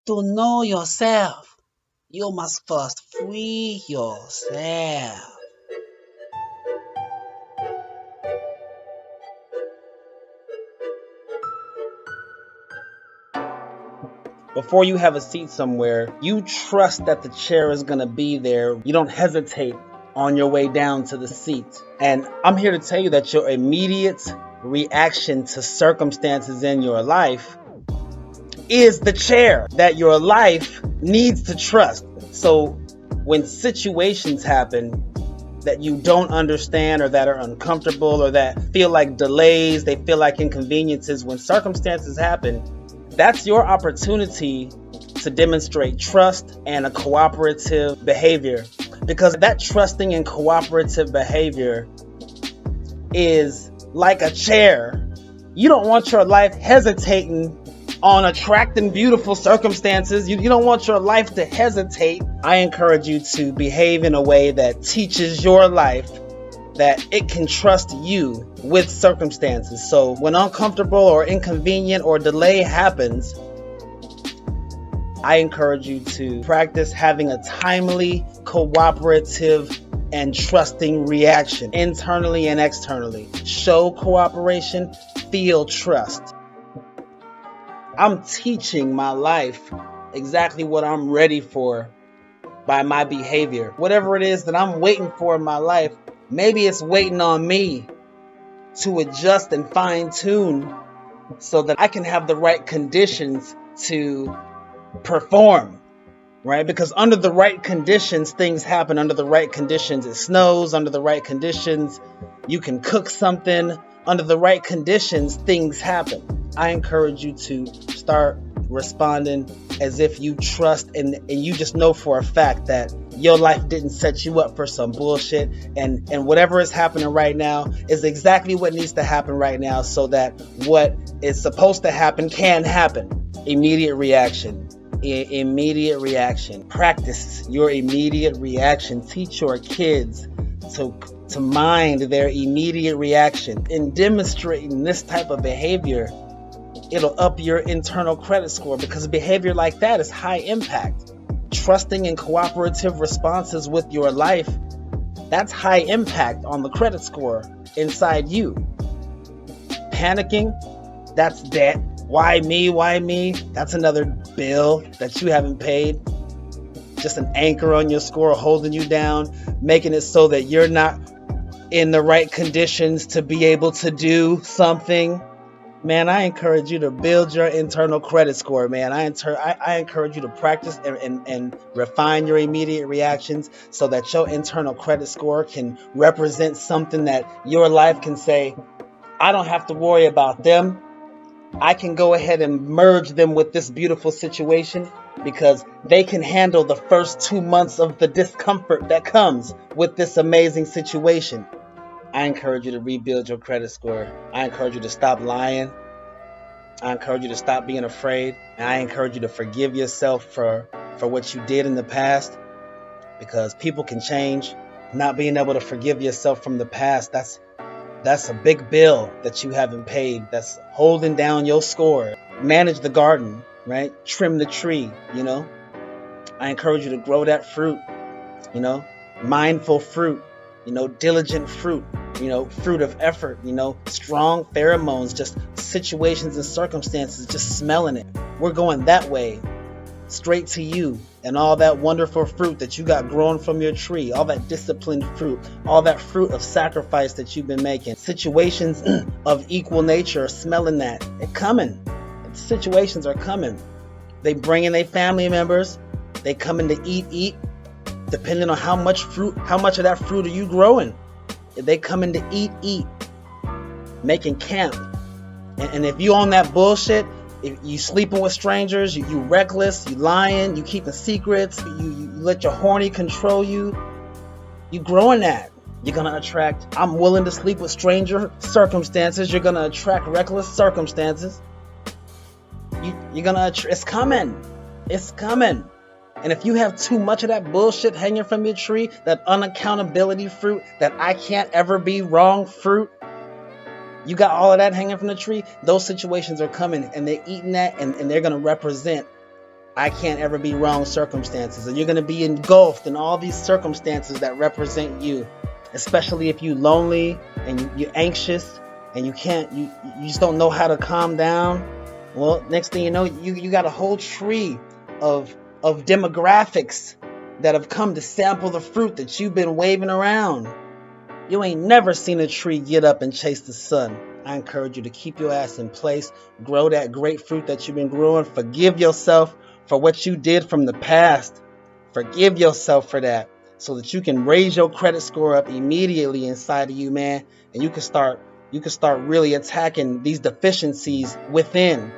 To know yourself, you must first free yourself. Before you have a seat somewhere, you trust that the chair is going to be there. You don't hesitate on your way down to the seat. And I'm here to tell you that your immediate reaction to circumstances in your life is the chair that your life needs to trust. So when situations happen that you don't understand or that are uncomfortable or that feel like delays, they feel like inconveniences, when circumstances happen, that's your opportunity to demonstrate trust and a cooperative behavior, because that trusting and cooperative behavior is like a chair. You don't want your life hesitating on attracting beautiful circumstances. You don't want your life to hesitate. I encourage you to behave in a way that teaches your life that it can trust you with circumstances. So when uncomfortable or inconvenient or delay happens, I encourage you to practice having a timely, cooperative, and trusting reaction internally and externally. Show cooperation, feel trust. I'm teaching my life exactly what I'm ready for by my behavior. Whatever it is that I'm waiting for in my life, maybe it's waiting on me to adjust and fine tune so that I can have the right conditions to perform, right? Because under the right conditions, things happen. Under the right conditions, it snows. Under the right conditions, you can cook something. Under the right conditions, things happen. I encourage you to start responding as if you trust and you just know for a fact that your life didn't set you up for some bullshit, and whatever is happening right now is exactly what needs to happen right now so that what is supposed to happen can happen. Immediate reaction. Immediate reaction. Practice your immediate reaction. Teach your kids to mind their immediate reaction. In demonstrating this type of behavior, it'll up your internal credit score, because behavior like that is high impact. Trusting and cooperative responses with your life, that's high impact on the credit score inside you. Panicking, that's debt. Why me? Why me? That's another bill that you haven't paid. Just an anchor on your score, holding you down, making it so that you're not in the right conditions to be able to do something. Man, I encourage you to build your internal credit score, man. I encourage you to practice and refine your immediate reactions so that your internal credit score can represent something that your life can say, I don't have to worry about them. I can go ahead and merge them with this beautiful situation because they can handle the first 2 months of the discomfort that comes with this amazing situation. I encourage you to rebuild your credit score. I encourage you to stop lying. I encourage you to stop being afraid. And I encourage you to forgive yourself for what you did in the past, because people can change. Not being able to forgive yourself from the past, that's a big bill that you haven't paid. That's holding down your score. Manage the garden, right? Trim the tree, I encourage you to grow that fruit, mindful fruit, diligent fruit, fruit of effort, strong pheromones, just situations and circumstances, just smelling it. We're going that way, straight to you and all that wonderful fruit that you got growing from your tree, all that disciplined fruit, all that fruit of sacrifice that you've been making. Situations of equal nature are smelling that. They're coming. Situations are coming. They bring in their family members. They coming to eat, depending on how much of that fruit are you growing. They coming to eat, making camp. And if you on that bullshit, if you sleeping with strangers, you reckless, you lying, you keeping secrets, you let your horny control you, you growing that. You're going to attract, I'm willing to sleep with stranger circumstances. You're going to attract reckless circumstances. You're going to, it's coming. It's coming. And if you have too much of that bullshit hanging from your tree, that unaccountability fruit, that I can't ever be wrong fruit, you got all of that hanging from the tree, those situations are coming and they're eating that, and they're going to represent I can't ever be wrong circumstances, and you're going to be engulfed in all these circumstances that represent you, especially if you're lonely and you're anxious and you just don't know how to calm down. Well, next thing you know, you got a whole tree of demographics that have come to sample the fruit that you've been waving around. You ain't never seen a tree get up and chase the sun. I encourage you to keep your ass in place, grow that great fruit that you've been growing, forgive yourself for what you did from the past. Forgive yourself for that so that you can raise your credit score up immediately inside of you, man, and you can start really attacking these deficiencies within.